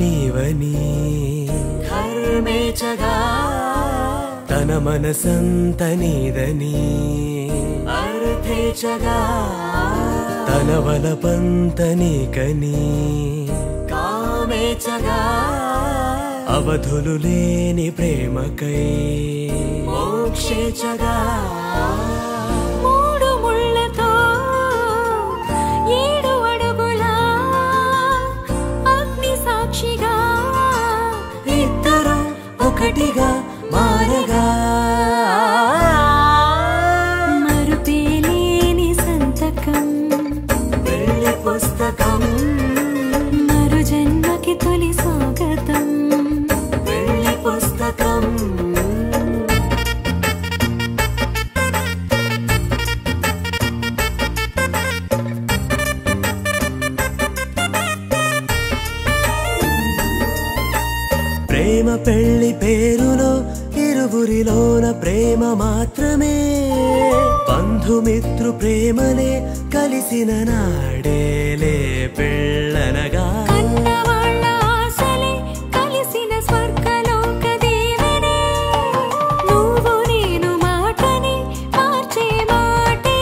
నీవని ధర్మేచగా తన మనసంత నీదని అర్థేచగా తన వలపంత నీకని కామేచగా అవధులు లేని ప్రేమకై మోక్షేచగా మూడు ముళ్ళతో 7 అడుగుల అగ్ని సాక్షిగా ఇద్దరు ఒకటిగా మారగా మరుపేలేని సంతకం పెళ్లి పుస్తకం మరు జన్మకి తొలి స్వాగతం పెళ్లి పుస్తకం ప్రేమ పెళ్లి పేరులో ఇరువురిలోన ప్రేమ మాత్రమే బంధుమిత్రు ప్రేమనే కలిసిన నాడేలే పెళ్ళనగా కన్నవాళ్ళ ఆశలే కలిసిన స్వర్గలోక దీవెనే నువ్వు నేను మాటని మార్చే మాటే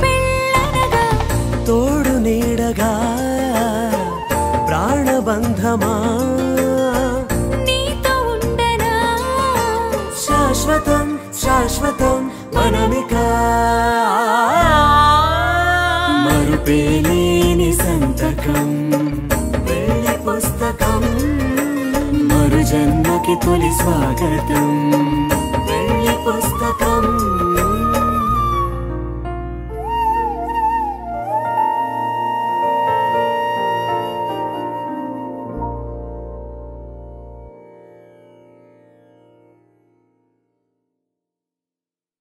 పెళ్ళనగా తోడు నీడగా ప్రాణబంధమా నీతో ఉండనా శాశ్వతం శాశ్వతం మనమిక మరుపేలేని సంతకం పెళ్లి పుస్తకం మరు జన్మకి తొలి స్వాగతం పెళ్లి పుస్తకం